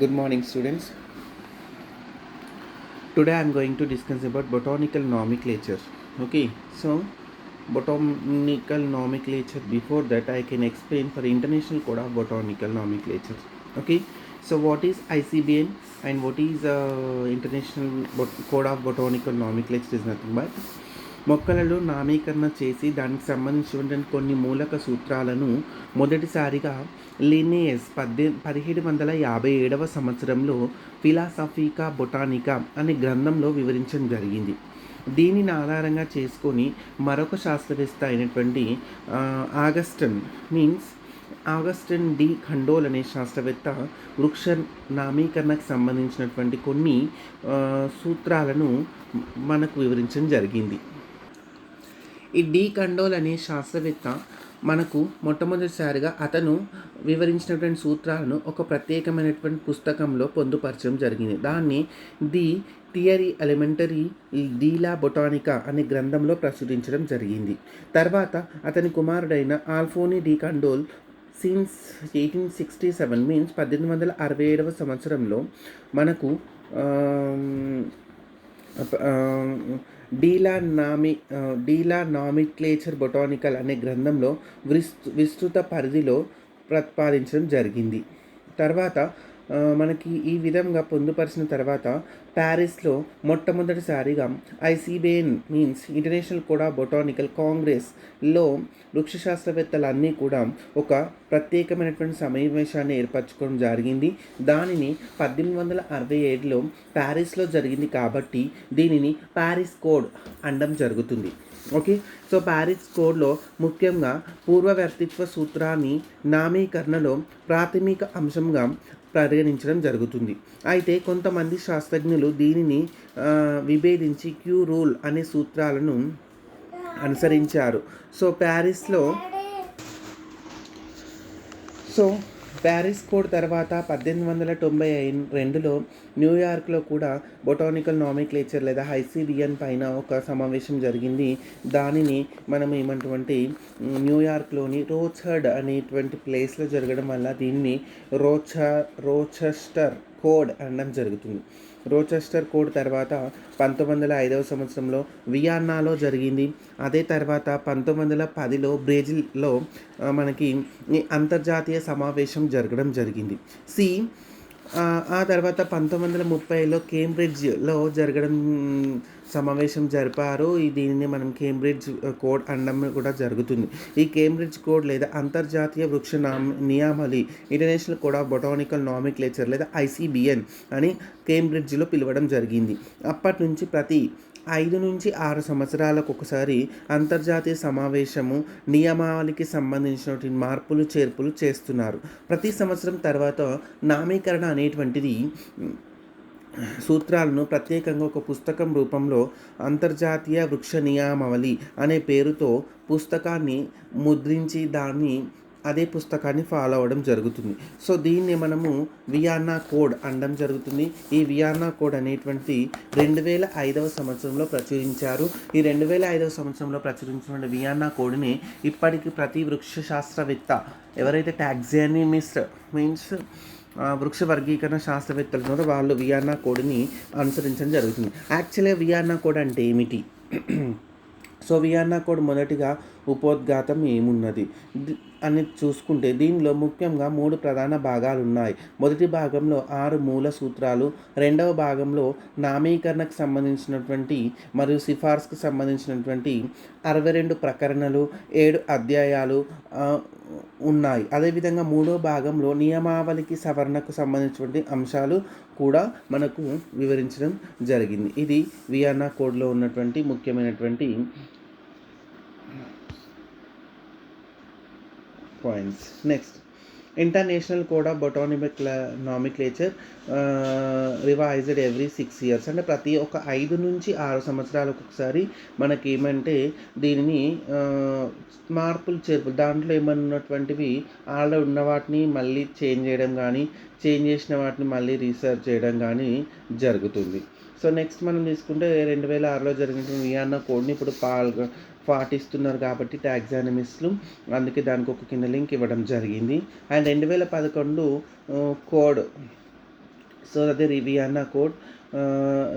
Good morning, students. Today I am going to discuss about botanical nomenclature. Okay, so botanical nomenclature. Before that, I can explain for International Code of Botanical Nomenclature. Okay, so what is ICBN and what is International Code of Botanical Nomenclature is nothing but మొక్కలలో నామీకరణ చేసి దానికి సంబంధించినటువంటి కొన్ని మూలక సూత్రాలను మొదటిసారిగా Linnaeus 1757 సంవత్సరంలో ఫిలాసఫికా Botanica అనే గ్రంథంలో వివరించడం జరిగింది. దీనిని ఆధారంగా చేసుకొని మరొక శాస్త్రవేత్త అయినటువంటి ఆగస్టిన్ డి ఖండోల్ అనే శాస్త్రవేత్త వృక్ష నామీకరణకు సంబంధించినటువంటి కొన్ని సూత్రాలను మనకు వివరించడం జరిగింది. ఈ డి ఖండోల్ అనే శాస్త్రవేత్త మనకు మొట్టమొదటిసారిగా అతను వివరించినటువంటి సూత్రాలను ఒక ప్రత్యేకమైనటువంటి పుస్తకంలో పొందుపరచడం జరిగింది. దాన్ని ది థియరీ ఎలిమెంటరీ డీలా బొటానికా అనే గ్రంథంలో ప్రచురించడం జరిగింది. తర్వాత అతని కుమారుడైన ఆల్ఫోనీ డి ఖండోల్ సిన్స్ 1867 మీన్స్ 1867 సంవత్సరంలో మనకు డీలా నామిక్లేచర్ బొటానికల్ అనే గ్రంథంలో విస్తృత పరిధిలో ప్రతిపాదించడం జరిగింది. తర్వాత మనకి ఈ విధంగా పొందుపరిచిన తర్వాత ప్యారిస్లో మొట్టమొదటిసారిగా ICBN means international code of botanical కాంగ్రెస్లో వృక్షశాస్త్రవేత్తలన్నీ కూడా ఒక ప్రత్యేకమైనటువంటి సమావేశాన్ని ఏర్పరచుకోవడం జరిగింది. దానిని 1867లో ప్యారిస్లో జరిగింది కాబట్టి దీనిని ప్యారిస్ కోడ్ అనడం జరుగుతుంది. ఓకే, సో ప్యారిస్ కోడ్లో ముఖ్యంగా పూర్వవర్తిత్వ సూత్రాన్ని నామీకరణలో ప్రాథమిక అంశంగా పరిగణించడం జరుగుతుంది. అయితే కొంతమంది శాస్త్రజ్ఞులు దీనిని విభేదించి క్యూ రూల్ అనే సూత్రాలను అనుసరించారు. సో ప్యారిస్ కోడ్ తర్వాత 1892లో న్యూయార్క్లో కూడా బొటానికల్ నామిక్లేచర్ లేదా ఐసిబిఎన్ పైన ఒక సమావేశం జరిగింది. దానిని మనం ఏమంటే న్యూయార్క్లోని రోచ్హెడ్ అనేటువంటి ప్లేస్లో జరగడం వల్ల దీన్ని రోచెస్టర్ కోడ్ అనడం జరుగుతుంది. రోచెస్టర్ కోడ్ తర్వాత 1905 సంవత్సరంలో వియన్నాలో జరిగింది. అదే తర్వాత 1910లో బ్రెజిల్లో మనకి అంతర్జాతీయ సమావేశం జరగడం జరిగింది. ఆ తర్వాత 1930లో కేంబ్రిడ్జ్లో జరగడం సమావేశం జరిపారు. దీనిని మనం కేంబ్రిడ్జ్ కోడ్ అనడం కూడా జరుగుతుంది. ఈ కేంబ్రిడ్జ్ కోడ్ లేదా అంతర్జాతీయ వృక్ష నియామలి international code of botanical nomenclature లేదా ఐసిబిఎన్ అని కేంబ్రిడ్జ్లో పిలవడం జరిగింది. అప్పటి నుంచి ప్రతి 5 నుంచి 6 సంవత్సరాలకు ఒకసారి అంతర్జాతీయ సమావేశము నియమావళికి సంబంధించినటువంటి మార్పులు చేర్పులు చేస్తున్నారు. ప్రతి సంవత్సరం తర్వాత నామీకరణ అనేటువంటిది సూత్రాలను ప్రత్యేకంగా ఒక పుస్తకం రూపంలో అంతర్జాతీయ వృక్ష నియమావళి అనే పేరుతో పుస్తకాన్ని ముద్రించి అదే పుస్తకాన్ని ఫాలో అవ్వడం జరుగుతుంది. సో దీన్ని మనము వియన్నా కోడ్ అనడం జరుగుతుంది. ఈ వియన్నా కోడ్ అనేటువంటి 2005 సంవత్సరంలో ప్రచురించారు. ఈ 2005 సంవత్సరంలో ప్రచురించిన వియన్నా కోడ్ని ఇప్పటికీ ప్రతి వృక్ష శాస్త్రవేత్త ఎవరైతే టాక్సానమిస్ట్ మీన్స్ వృక్ష వర్గీకరణ శాస్త్రవేత్తలు ఉన్నారో వాళ్ళు వియన్నా కోడ్ని అనుసరించడం జరుగుతుంది. యాక్చువల్గా వియన్నా కోడ్ అంటే ఏమిటి? సో వియన్నా కోడ్ మొదటిగా ఉపోద్ఘాతం ఏమున్నది అని చూసుకుంటే దీనిలో ముఖ్యంగా 3 ప్రధాన భాగాలు ఉన్నాయి. మొదటి భాగంలో 6 మూల సూత్రాలు, రెండవ భాగంలో నామీకరణకు సంబంధించినటువంటి మరియు సిఫార్సుకు సంబంధించినటువంటి 62 ప్రకరణలు, 7 అధ్యాయాలు ఉన్నాయి. అదేవిధంగా మూడో భాగంలో నియమావళికి సవరణకు సంబంధించినటువంటి అంశాలు కూడా మనకు వివరించడం జరిగింది. ఇది వియన్నా కోడ్లో ఉన్నటువంటి ముఖ్యమైనటువంటి points. Next, international code of botanical nomenclature revised every 6 years అంటే ప్రతి ఒక్క 5 నుంచి 6 సంవత్సరాలకు ఒకసారి మనకి ఏమంటే దీనిని మార్పులు చేర్పులు దాంట్లో ఏమన్నటువంటివి ఆల్రెడీ ఉన్న వాటిని మళ్ళీ చేంజ్ చేయడం కానీ చేంజ్ చేసిన వాటిని మళ్ళీ రీసెర్చ్ చేయడం కానీ జరుగుతుంది. సో నెక్స్ట్ మనం తీసుకుంటే 2006లో జరిగిన వియన్నా కోడ్ని ఇప్పుడు పాటిస్తున్నారు కాబట్టి టాక్సానమిస్టులు, అందుకే దానికి ఒక కింద లింక్ ఇవ్వడం జరిగింది. And 2011 code So that the Vienna Code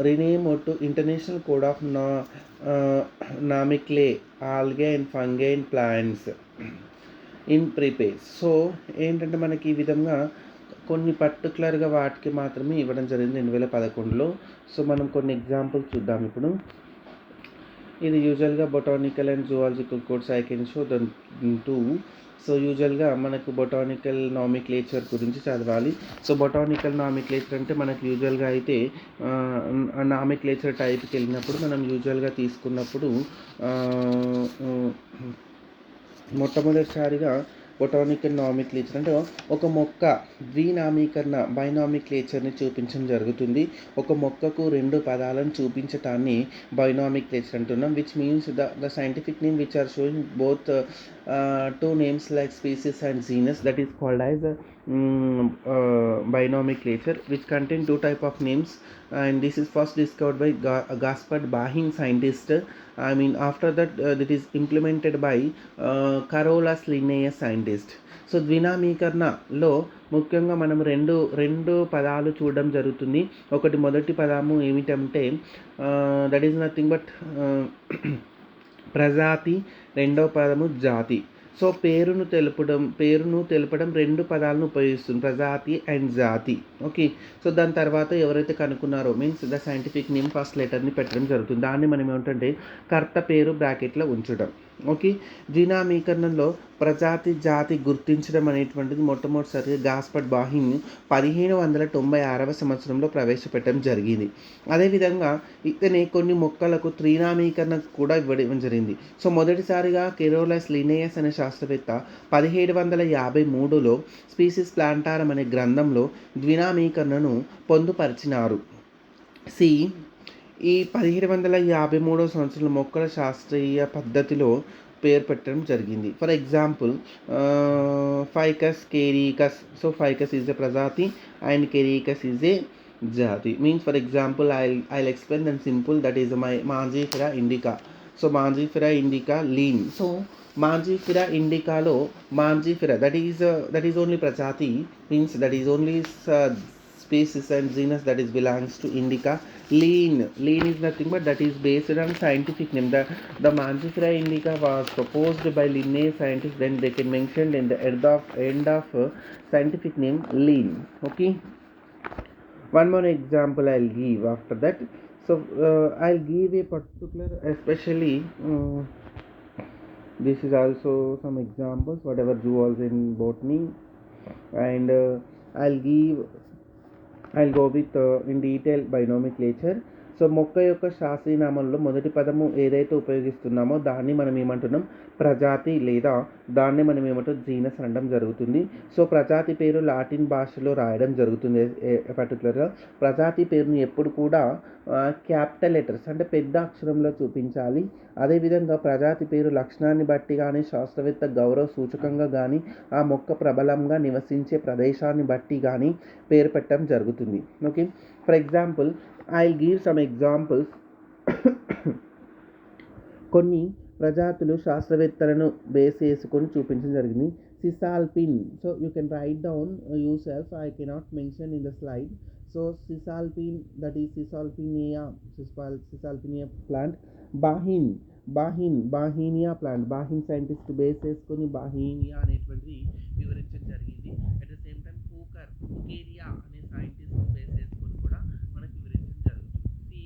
renamed to International Code of Namicale, Algae and Fungi and Plants in ప్రీపేజ్. సో ఏంటంటే మనకి ఈ విధంగా కొన్ని పర్టికులర్గా వాటికి మాత్రమే ఇవ్వడం జరిగింది 2011లో. సో మనం కొన్ని ఎగ్జాంపుల్స్ చూద్దాం ఇప్పుడు. ఇది యూజువల్గా botanical and zoological codes I can show the two. So యూజువల్గా మనకు బొటానికల్ నామిక్లేచర్ గురించి చదవాలి. సో బొటానికల్ నామిక్లేచర్ అంటే మనకు యూజువల్గా అయితే నామిక్లేచర్ టైప్కి వెళ్ళినప్పుడు మనం యూజువల్గా తీసుకున్నప్పుడు మొట్టమొదటిసారిగా బొటానికల్ నామిక్లేచర్ అంటే ఒక మొక్క ద్వినామీకరణ బైనామిక్లేచర్ని చూపించడం జరుగుతుంది. ఒక మొక్కకు 2 పదాలను చూపించటాన్ని బైనామిక్లేచర్ అంటున్నాం. Which means the scientific name which are showing both 2 names like species and genus, that is called as binomial which contain 2 type of names, and this is first discovered by Gaspard Bahin scientist. I mean after that that is implemented by Carolus Linnaeus scientist. So ద్వినామీకరణలో ముఖ్యంగా మనం రెండు పదాలు చూడడం జరుగుతుంది. ఒకటి మొదటి పదము ఏమిటంటే దట్ ఈస్ నథింగ్ బట్ ప్రజాతి, రెండవ పదము జాతి. సో పేరును తెలపడం 2 పదాలను ఉపయోగిస్తుంది, ప్రజాతి అండ్ జాతి. ఓకే. సో దాని తర్వాత ఎవరైతే కనుక్కున్నారో means the scientific name first లెటర్ని పెట్టడం జరుగుతుంది. దాన్ని మనం ఏమిటంటే కర్త పేరు బ్రాకెట్లో ఉంచడం. ఓకే. ద్వినామీకరణలో ప్రజాతి జాతి గుర్తించడం అనేటువంటిది మొట్టమొదటిసారిగా గాస్పర్డ్ బాహిన్ 1796 సంవత్సరంలో ప్రవేశపెట్టడం జరిగింది. అదేవిధంగా ఇతనే కొన్ని మొక్కలకు త్రినామీకరణ కూడా ఇవ్వడం జరిగింది. సో మొదటిసారిగా కెరోలస్ లినేయస్ అనే శాస్త్రవేత్త 1753లో స్పీసీస్ ప్లాంటారం అనే గ్రంథంలో ద్వినామీకరణను పొందుపరిచినారు. ఈ 1753 సంవత్సరంలో మొక్కల శాస్త్రీయ పద్ధతిలో పేరు పెట్టడం జరిగింది. For example Ficus caricus. So Ficus is a ప్రజాతి అండ్ కేరీకస్ ఈజ్ ఏ జాతి. Means for example I'll explain then simple, that is Mangifera indica. So Mangifera indica Linn. So Mangifera ఇండికాలో మాంజిఫెరా దట్ ఈజ్ ఓన్లీ ప్రజాతి, means that is only species and genus that is belongs to indica. Lean is nothing but that is based on scientific name. The Mangifera indica was proposed by Linnaeus scientists, then they can mention in the end of scientific name lean. Okay, one more example I'll give after that. So I'll give a particular, especially this is also some examples whatever zoology in botany, and I'll go with in detail binomial. So మొక్క యొక్క శాస్త్రీయనామంలో మొదటి పదము ఏదైతే ఉపయోగిస్తున్నామో దాన్ని మనం ఏమంటున్నాం ప్రజాతి, లేదా దాన్ని మనం ఏమంటాం జీనస్ అనడం జరుగుతుంది. సో ప్రజాతి పేరు లాటిన్ భాషలో రాయడం జరుగుతుంది. పర్టికులర్గా ప్రజాతి పేరుని ఎప్పుడు కూడా క్యాపిటల్ లెటర్స్ అంటే పెద్ద అక్షరంలో చూపించాలి. అదేవిధంగా ప్రజాతి పేరు లక్షణాన్ని బట్టి కానీ, శాస్త్రవేత్త గౌరవ సూచకంగా కానీ, ఆ మొక్క ప్రబలంగా నివసించే ప్రదేశాన్ని బట్టి కానీ పేరు పెట్టడం జరుగుతుంది. Okay. For example I'll give some examples. కొన్ని ప్రజాతులు శాస్త్రవేత్తలను బేస్ చేసుకొని చూపించడం జరిగింది. Caesalpin. So you can write down yourself, I cannot mention in the slide. So Caesalpin, that is Caesalpinia plant. Bauhinia plant. Bauhin scientist base చేసుకొని Bauhinia అనేటువంటిది వివరించడం జరిగింది. At the same time ఫూకేరియా అనే scientist base చేసుకొని కూడా మనకి వివరించడం జరుగుతుంది.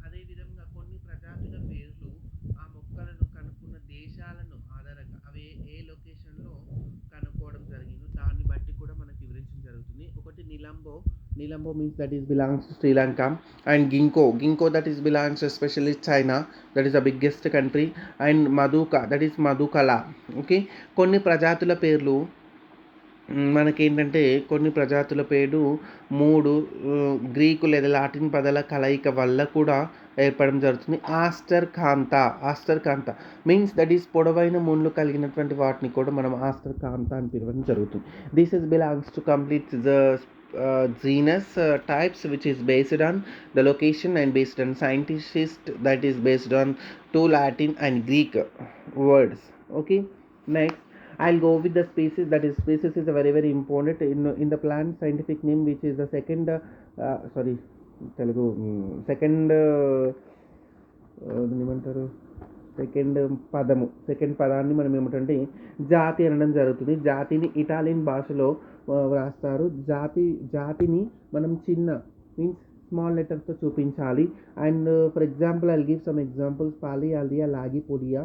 అదేవిధంగా కొన్ని ప్రజాతుల పేర్లు ఆ మొక్కలను కనుక్కున్న దేశాలను ఆధారంగా అవి ఏ లొకేషన్లో కనుక్కోవడం జరిగిందో దాన్ని బట్టి కూడా మనకి వివరించడం జరుగుతుంది. ఒకటి నిలంబో means that is belongs to Sri Lanka, and ginkgo that is belongs to especially China, that is the biggest country, and maduka, that is madukala. Okay. కొన్ని ప్రజాతుల పేర్లు మనకేంటంటే కొన్ని ప్రజాతుల పేరు 3 గ్రీకు లేదా లాటిన్ పదాల కలయిక వల్ల కూడా ఏర్పడడం జరుగుతుంది. ఆస్టర్ కాంత మీన్స్ దట్ ఈస్ పొడవైన ముళ్ళు కలిగినటువంటి వాటిని కూడా మనం ఆస్టర్ కాంత అని పిలవడం జరుగుతుంది. This is belongs to complete the genus types which is based on the location and based on scientist, that is based on 2 Latin and Greek words. Okay. Next, I'll go with the species. That is, species is a very very important in the plant scientific name, which is the second. Sorry, Telugu second. దీన్ని ఏమంటారు, second పదాన్ని మనం ఏమిటంటే జాతి అనడం జరుగుతుంది. జాతిని Italian భాషలో వ్రాస్తారు. జాతిని మనం చిన్న మీన్స్ స్మాల్ లెటర్తో చూపించాలి. And for example I'll give some examples. Polyalthia లాగిపోడియా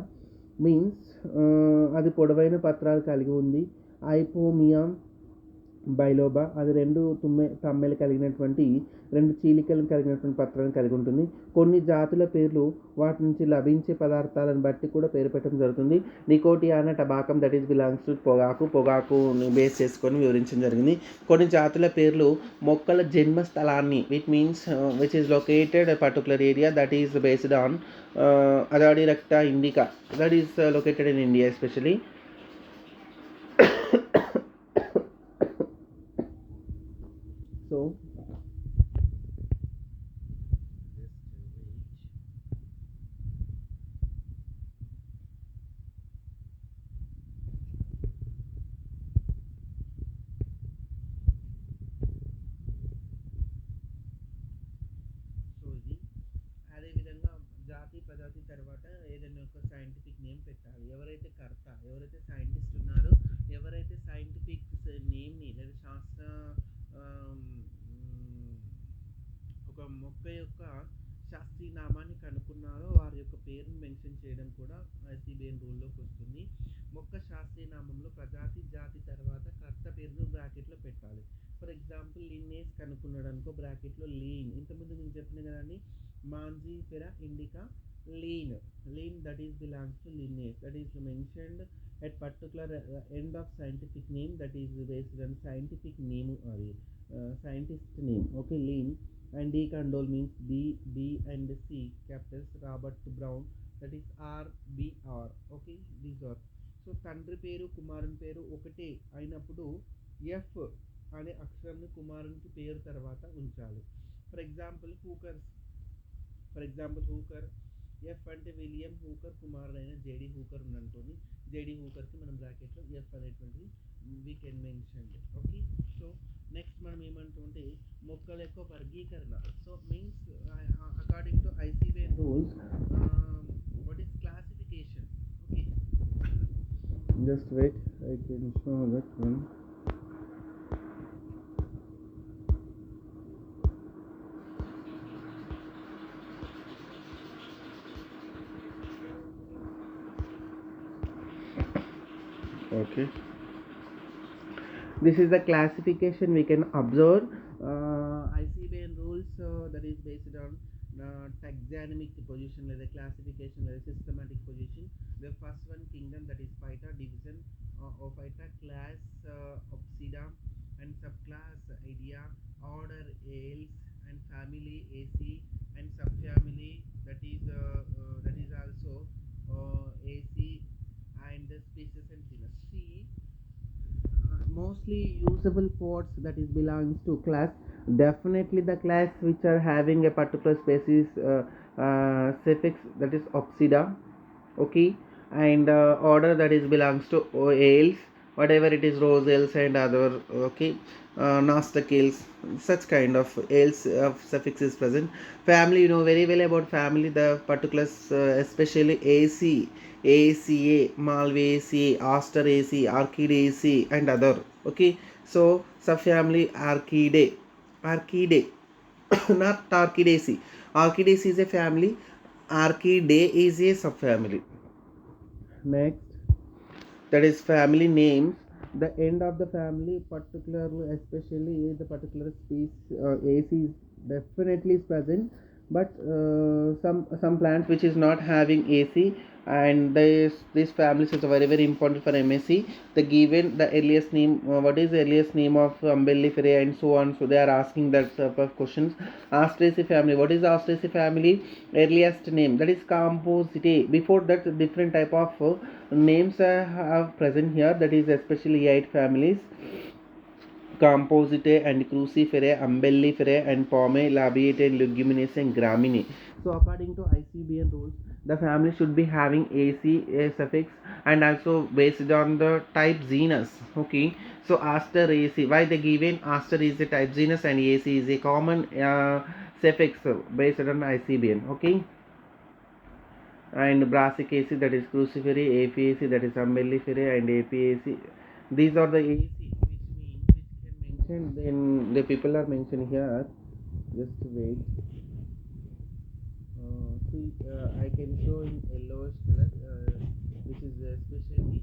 మీన్స్ అది పొడవైన పత్రాలు కలిగి ఉంది. ఐపోమియా బైలోబా అది రెండు తమ్మెలు కలిగినటువంటి రెండు చీలికలను కలిగినటువంటి పత్రాలను కలిగి ఉంటుంది. కొన్ని జాతుల పేర్లు వాటి నుంచి లభించే పదార్థాలను బట్టి కూడా పేరు పెట్టడం జరుగుతుంది. Nicotiana tabacum that is belongs to పొగాకుని బేస్ చేసుకొని వివరించడం జరిగింది. కొన్ని జాతుల పేర్లు మొక్కల జన్మ స్థలాన్ని which is located particular area that is based on అదాడి రెక్టా indica that is located in India especially. So ఇది అదేవిధంగా జాతి ప్రజాతి తర్వాత ఏదైనా ఒక సైంటిఫిక్ నేమ్ పెట్టాలి. ఎవరైతే కర్త, ఎవరైతే సైంటిస్ట్ ఉన్నారో, ఎవరైతే సైంటిఫిక్ నేమ్ని లేదా శాస్త్ర ఒక మొక్క యొక్క శాస్త్రీయ నామాన్ని కనుక్కున్నారో వారి యొక్క పేరును మెన్షన్ చేయడం కూడా ఐసిబిఎన్ రూల్లోకి వస్తుంది. మొక్క శాస్త్రీయ నామంలో ప్రజాతి జాతి తర్వాత కర్త పేరును బ్రాకెట్లో పెట్టాలి. ఫర్ ఎగ్జాంపుల్ లిన్నేస్ కనుక్కున్నాడు అనుకో, బ్రాకెట్లో లీన్. ఇంతకుముందు నేను చెప్పిన కదండి, Mangifera indica lean that is belongs to linnaeus, that is mentioned at particular end of scientific name, that is based on scientific name or scientist name. Okay, lean. And decandole means B and C capitals. Robert Brown, that is RBR. Okay, these are. So తండ్రి పేరు కుమారుని పేరు ఒకటే అయినప్పుడు F అనే అక్షరంని కుమారునికి పేరు తర్వాత ఉంచాలి. ఫర్ ఎగ్జాంపుల్ హూకర్ ఎఫ్ అంటే విలియం హూకర్ కుమారుడైన జేడి హూకర్ ఉన్నట్టుంది. జేడి హూకర్కి మనం బ్రాకెట్లో ఎఫ్ అనేటువంటిది we can mention. Okay, so next మనం ఏమంటుంటే మొక్కల యొక్క వర్గీకరణ. So means according to ICBN rules what is classification. Okay, just wait, I can show that one. Okay, this is the classification we can observe. ICBN rules that is based on taxonomic position, like the classification, like systematic position. The first one kingdom, that is Phyta, division of Phyta, class Opsida, and subclass Idea, order Ales, and family AC, and subfamily that is also AC, and the species and genus. See, mostly usable pods that is belongs to class. Definitely the class which are having a particular species suffix, that is Opsida. Okay, and order that is belongs to Ales, whatever it is, Rosales and other. Okay, Nostacales, such kind of ales suffix is present. Family, you know very well about family, the particulars, especially ACA, Malvaceae, Asteraceae, Orchidaceae and other. Okay, so subfamily Orchidae not Orchidaceae. Orchidaceae is a family, Orchidae is a subfamily. Next, that is family names. The end of the family, particularly especially the particular species AC is definitely is present, but some plants which is not having AC, and this family is very very important for MSc. The given the earliest name, what is the earliest name of Umbelliferae and so on, so they are asking that type of questions. Asteraceae family, what is the Asteraceae family earliest name? That is Compositae. Before that, different type of names have present here, that is especially 8 families: Compositae and Cruciferae, Umbelliferae and Pomae, Labiatae and Leguminaceae and Graminae. So according to ICBN rules, The family should be having AC a suffix, and also based on the type genus. Okay, so Aster AC, why they given Aster is a type genus and AC is a common suffix based on ICBN. Okay, and Brassic AC, that is cruciferi, APAC, that is umbelliferi, and APAC. These are the AC which mean which can mention. Then the people are mentioned here. Just wait. See, I can show in yellowish color, which is especially.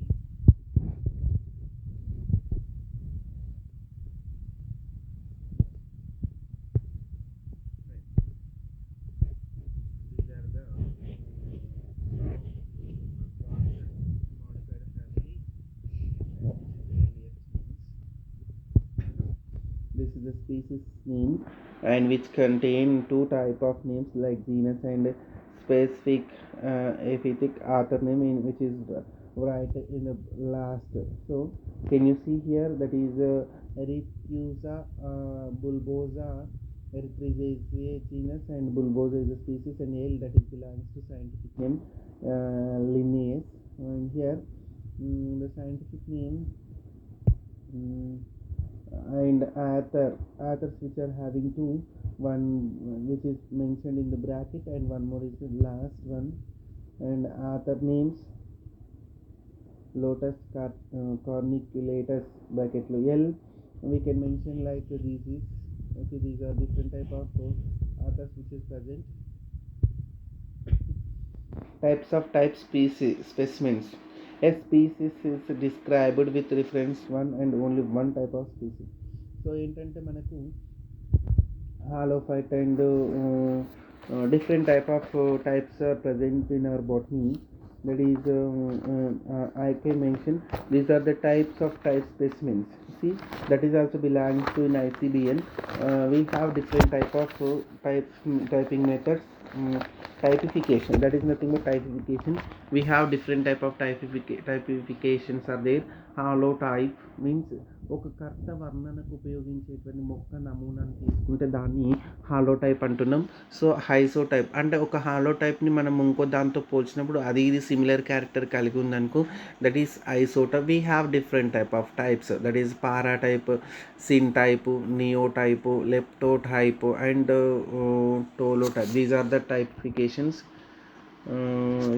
These are the modified family. This is the species name, and which contain two type of names like genus and specific epithet author name, in which is right in the last. So can you see here, that is Erythusa bulbosa. Erythriza is a genus and bulbosa is a species, and L, that is belongs to scientific name Linnaeus. And here the scientific name. mm, and authors which are having two, one which is mentioned in the bracket and one more is the last one. And author names lotus corniculatus bracket L, we can mention like these is. Okay, these are different type of authors which is present. Types of type species specimens. A species is described with reference one and only one type of species. So ఏంటంటే మనకు halophyte and different type of types are present in our botany. That is, I can mention these are the types of type specimens. See, that is also belongs to in ICBN. We have different type of typing methods. Typification, that is nothing but typification. We have different type of typifications are there. Holotype means ఒక కర్త వర్ణనకు ఉపయోగించేటువంటి మొక్క నమూనాను తీసుకుంటే దాన్ని హాలోటైప్ అంటున్నాం. So హైసోటైప్ అంటే ఒక హాలోటైప్ని మనం ఇంకో దాంతో పోల్చినప్పుడు అది ఇది సిమిలర్ క్యారెక్టర్ కలిగి ఉందనుకో, that is isotype. We have different type of types, that is paratype, syntype, neotype, lectotype and holotype. These are the typifications.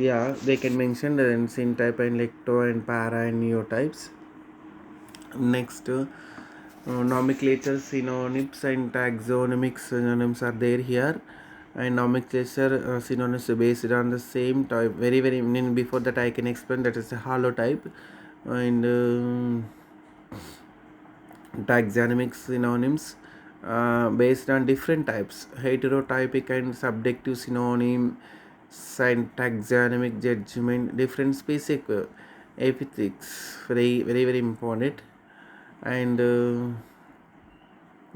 Yeah, they can mention the sin type and lecto and para and neotypes. Next, nomenclature, synonyms and taxonomic synonyms are there here. And nomenclature synonyms based on the same type. Very before that I can explain, that is a holotype. And taxonomic synonyms based on different types, heterotypic and subjective synonym and taxonomic judgment, different specific epithets, very important. And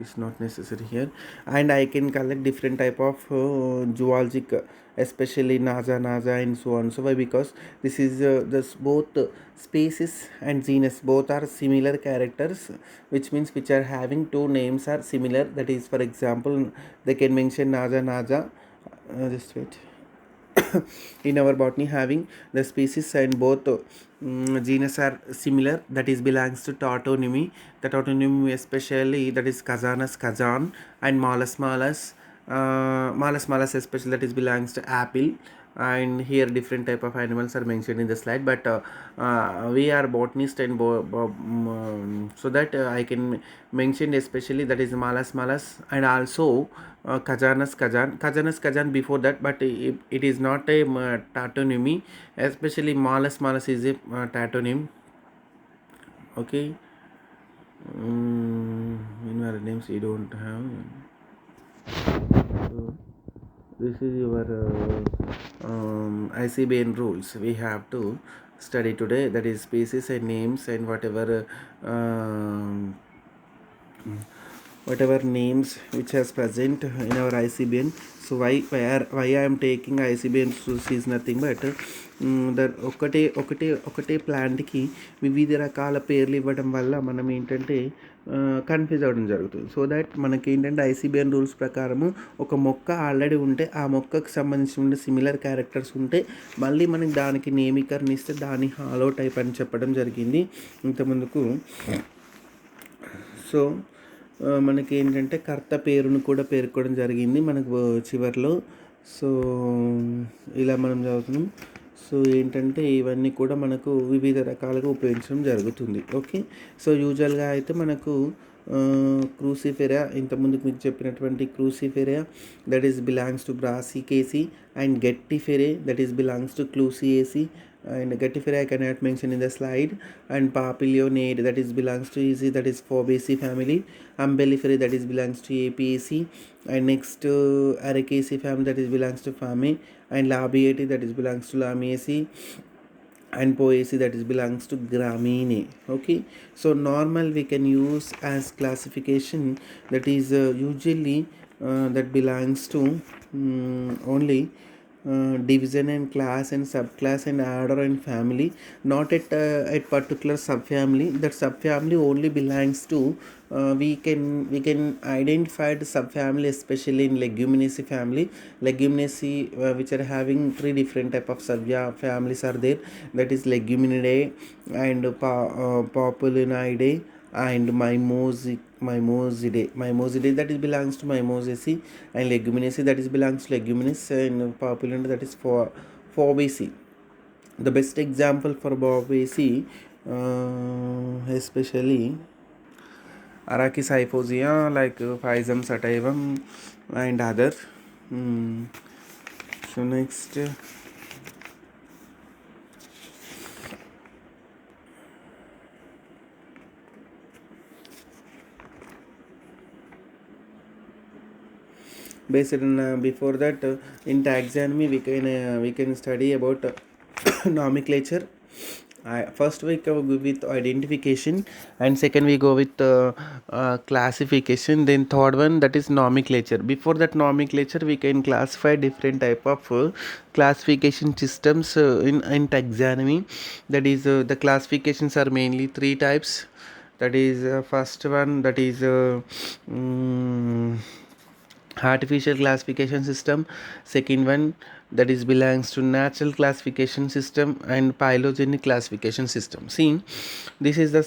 it's not necessary here. And I can collect different type of zoologic, especially nasa and so on. So why? Because this is this both species and genus both are similar characters, which means which are having two names are similar. That is, for example, they can mention nasa. Just wait. In our botany having the species and both genus are similar, that is belongs to tautonymy. The tautonymy especially, that is kazan and malus especially, that is belongs to apple. And here different type of animals are mentioned in the slide, but we are botanist and so that I can mention especially, that is malus and also Kajanas before that, but it is not a tautonymy. Especially malus is a tautonym. Okay. In our names we don't have. So this is your ICBN rules we have to study today. That is species and names and whatever whatever names which has present in our ICBN. So why I am taking ICBN source is nothing but ఒకటే ప్లాంట్కి వివిధ రకాల పేర్లు ఇవ్వడం వల్ల మనం ఏంటంటే confuse అవ్వడం జరుగుతుంది. సో దట్ మనకి ఏంటంటే ఐసీబీఎన్ రూల్స్ ప్రకారము ఒక మొక్క ఆల్రెడీ ఉంటే ఆ మొక్కకు సంబంధించిన సిమిలర్ క్యారెక్టర్స్ ఉంటే మళ్ళీ మనకి దానికి నేమీకరణ ఇస్తే దాన్ని హాలో టైప్ అని చెప్పడం జరిగింది ఇంతకుముందుకు. సో మనకి ఏంటంటే కర్త పేరును కూడా పేర్కొనడం జరిగింది మనకు చివరిలో. సో ఇలా మనం చదువుతున్నాం. సో ఏంటంటే ఇవన్నీ కూడా మనకు వివిధ రకాలుగా ఉపయోగించడం జరుగుతుంది. ఓకే. సో యూజువల్గా అయితే మనకు క్రూసిఫెరా ఇంతకుముందుకు మీకు చెప్పినటువంటి Cruciferae that is belongs to Brassicaceae and Guttiferae that is belongs to Clusiaceae and Gettifera I cannot mention in the slide, and Papilionade that is belongs to easy that is Fabaceae family, Umbelliferae that is belongs to Apiaceae, and next Araceae family that is belongs to Fame, and Labiatae that is belongs to Lamiaceae, and Poaceae that is belongs to Graminae. Okay, so normal we can use as classification that is usually that belongs to only division and class and subclass and order and family, not at particular subfamily. That subfamily only belongs to we can identify the subfamily especially in Leguminosae family. Leguminosae which are having three different type of subfamilies are there, that is Leguminidae and Populinidae and Mimosidae that is belongs to Mimosaceae, and Leguminosae that is belongs to Leguminous, and Populina that is for Fabaceae. The best example for Fabaceae especially Arachisyphosia like Physum sativum and other. So next based on before that in taxonomy we can study about nomenclature. First we go with identification, and second we go with classification, then third one that is nomenclature. Before that nomenclature we can classify different type of classification systems in taxonomy. That is the classifications are mainly three types. That is first one that is artificial classification system, second one that is belongs to natural classification system, and phylogenetic classification system. See, this is the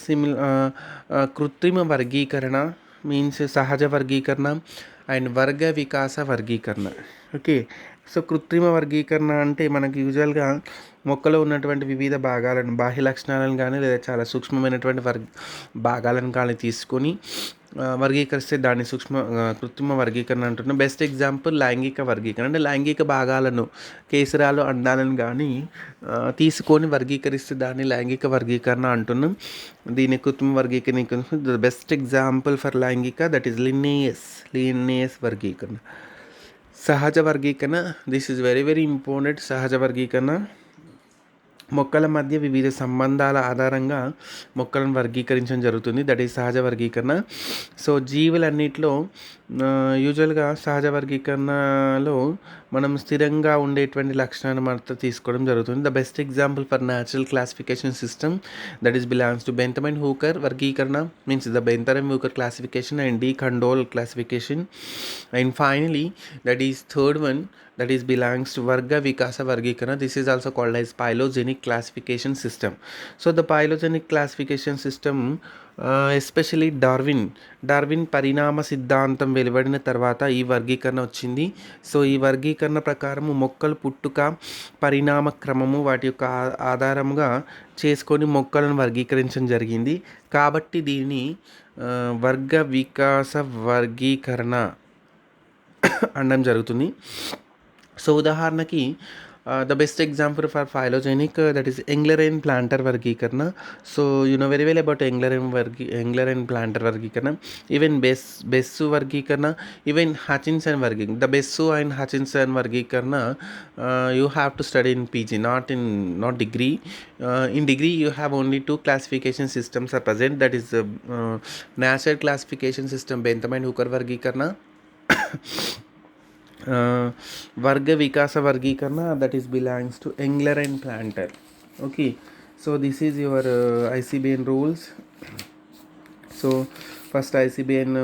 krutrima vargीकरण means sahaja vargीकरण and varga vikasa vargीकरण. Okay. So కృత్రిమ వర్గీకరణ అంటే మనకి యూజువల్గా మొక్కలో ఉన్నటువంటి వివిధ భాగాలను బాహ్య లక్షణాలను కానీ లేదా చాలా సూక్ష్మమైనటువంటి భాగాలను కానీ తీసుకొని వర్గీకరిస్తే దాన్ని కృత్రిమ వర్గీకరణ అంటున్నాం. బెస్ట్ ఎగ్జాంపుల్ లైంగిక వర్గీకరణ, అంటే లైంగిక భాగాలను కేసరాలు అండాలను కానీ తీసుకొని వర్గీకరిస్తే దాన్ని లైంగిక వర్గీకరణ అంటున్నాం. దీని కృత్రిమ వర్గీకరణ ద బెస్ట్ ఎగ్జాంపుల్ ఫర్ లైంగిక దట్ ఈస్ లినియస్ వర్గీకరణ. సహజ వర్గీకరణ, this is very very important. సహజ వర్గీకరణ మొక్కల మధ్య వివిధ సంబంధాల ఆధారంగా మొక్కలను వర్గీకరించడం జరుగుతుంది. దట్ ఈస్ సహజ వర్గీకరణ. సో జీవులన్నిటిలో యూజువల్గా సహజ వర్గీకరణలో మనం స్థిరంగా ఉండేటువంటి లక్షణాన్ని మాత్రం తీసుకోవడం జరుగుతుంది. The best example for natural classification system that is belongs to Bentham and Hooker వర్గీకరణ means the Bentham and Hooker classification and de Candolle classification. And finally that is third one that is belongs to varga vikasa vargikana. This is also called as phylogenetic classification system. So the phylogenetic classification system especially Darwin పరిణామ సిద్ధాంతం వెలువడిన తర్వాత ఈ వర్గీకరణ వచ్చింది. So ఈ వర్గీకరణ ప్రకారము మొక్కలు పుట్టుక పరిణామ క్రమము వాటి యొక్క ఆధారంగా చేసుకొని మొక్కలను వర్గీకరించడం జరిగింది. కాబట్టి దీన్ని వర్గ వికాస వర్గీకరణ అనడం జరుగుతుంది. సో ఉదాహరణకి The best example for phylogenetic, that is Engler and plantar వర్గీకరణ. So you know very well about Engler and plantar వర్గీకరణ. Even Bessu వర్గీకరణ, even Hutchinson వర్గీకరణ. The Bessu and Hutchinson వర్గీకరణ, you have to study in PG, not degree. In degree, you have only two classification systems are present. That is Nasser classification system, Bentham and Hooker వర్గీకరణ. Varga Vikasa Vargikana, that is belongs to Engler and Planter. Okay, so this is your ICBN rules. So first ICBN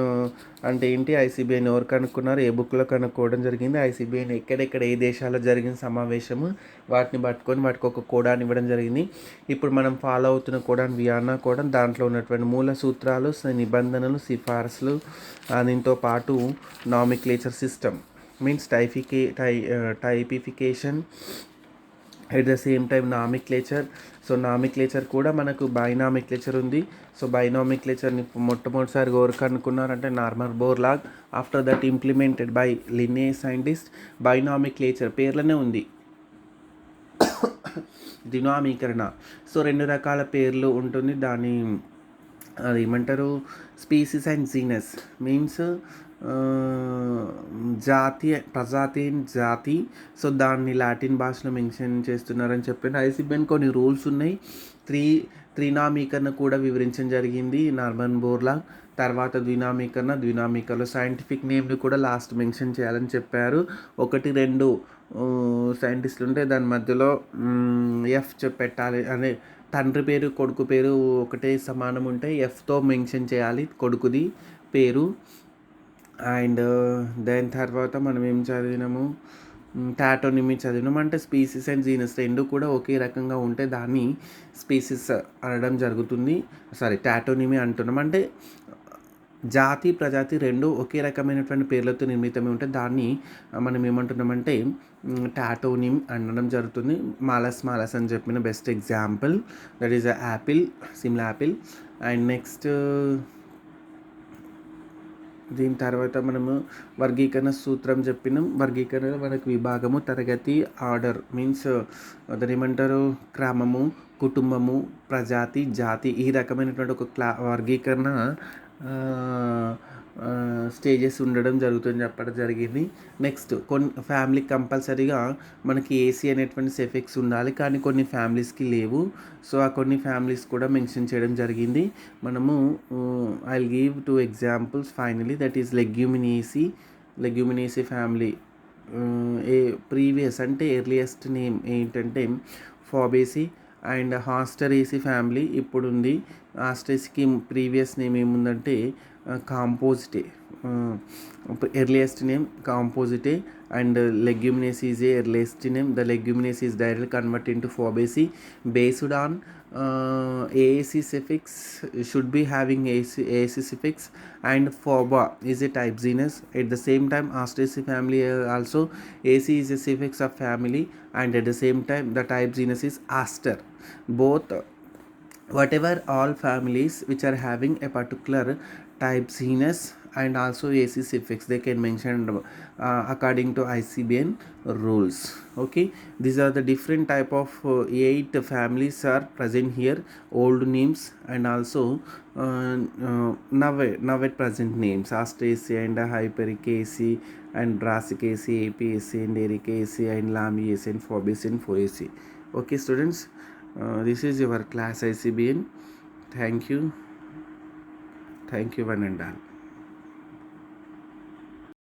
అంటే ఏంటి, ICBN ఎవరు కనుక్కున్నారు, ఏ బుక్లో కనుక్కోవడం జరిగింది, ICBN ఎక్కడెక్కడ ఏ దేశాల్లో జరిగిన సమావేశము, వాటిని పట్టుకొని వాటికి ఒక కోడాన్ని ఇవ్వడం జరిగింది. ఇప్పుడు మనం ఫాలో అవుతున్న కోడాన్ వియన్నా కోడాన్, దాంట్లో ఉన్నటువంటి మూల సూత్రాలు, నిబంధనలు, సిఫార్సులు, దీంతో పాటు nomenclature system means typification, at the same time nomenclature. So nomenclature కూడా మనకు బైనామిక్లేచర్ ఉంది. సో బైనామిక్లేచర్ని మొట్టమొదటిసారిగా ఎవరు కనుక్కున్నారంటే Norman Borlaug. After that implemented by Linne scientist. Binomenclature పేర్లనే ఉంది, దినామీకరణ. సో రెండు రకాల పేర్లు ఉంటుంది దాని, అది ఏమంటారు, స్పీసీస్ అండ్ జీనస్ మీన్స్ ప్రజాతి జాతి. సో దాన్ని లాటిన్ భాషలో మెన్షన్ చేస్తున్నారని చెప్పాను. ఐసీబీఎన్ కొన్ని రూల్స్ ఉన్నాయి. త్రినామీకరణ కూడా వివరించడం జరిగింది నార్మన్ బోర్లాగ్. తర్వాత ద్వినామీకరణలో సైంటిఫిక్ నేమ్ని కూడా లాస్ట్ మెన్షన్ చేయాలని చెప్పారు. 1-2 సైంటిస్టులు ఉంటే దాని మధ్యలో ఎఫ్ పెట్టాలి, అనే తండ్రి పేరు కొడుకు పేరు ఒకటే సమానం ఉంటే ఎఫ్తో మెన్షన్ చేయాలి కొడుకుది పేరు. అండ్ దాని తర్వాత మనం ఏం చదివినాము, టాటోనిమీ చదివినాము. అంటే స్పీసీస్ అండ్ జీనస్ రెండు కూడా ఒకే రకంగా ఉంటే దాన్ని స్పీసీస్ అనడం జరుగుతుంది. టాటోనిమీ అంటున్నాం అంటే జాతి ప్రజాతి రెండు ఒకే రకమైనటువంటి పేర్లతో నిర్మితమై ఉంటే దాన్ని మనం ఏమంటున్నామంటే టాటోనిమ్ అనడం జరుగుతుంది. మాలస్ అని చెప్పిన best example, that is apple, Simla apple. And next దీని తర్వాత మనము వర్గీకరణ సూత్రం చెప్పినాం. వర్గీకరణ మనకు విభాగము, తరగతి, ఆర్డర్ మీన్స్ దాని ఏమంటారు, క్రమము, కుటుంబము, ప్రజాతి, జాతి, ఈ రకమైనటువంటి ఒక వర్గీకరణ స్టేజెస్ ఉండడం జరుగుతుందని చెప్పడం జరిగింది. నెక్స్ట్ కొన్ని ఫ్యామిలీకి కంపల్సరీగా మనకి ఏసీ అనేటువంటి సెఫిక్స్ ఉండాలి, కానీ కొన్ని ఫ్యామిలీస్కి లేవు. సో ఆ కొన్ని ఫ్యామిలీస్ కూడా మెన్షన్ చేయడం జరిగింది. మనము I will give 2 examples finally, that is Leguminosae family. A previous అంటే ఎర్లియస్ట్ నేమ్ ఏంటంటే ఫాబేసీ. అండ్ హాస్టరేసీ ఫ్యామిలీ ఇప్పుడు ఉంది. హాస్టరేసీకి ప్రీవియస్ నేమ్ ఏముందంటే Compositae, earliest name Compositae. And Leguminosae is a earliest name. The Leguminosae is directly convert into Fabaceae based on AAC suffix should be having AAC suffix, and Phoba is a type genus. At the same time, Asteraceae family also AC is a suffix of family, and at the same time the type genus is Aster. Both whatever all families which are having a particular type genus and also AC suffix they can mention according to ICBN rules. Okay, these are the different type of 8 families are present here, old names and also now at present names, Asteraceae and Hypericaceae and Brassicaceae, Apiaceae and Ericaceae and Lamiaceae and Fabaceae and Phoeaceae. Okay students, this is your class ICBN. Thank you one and all.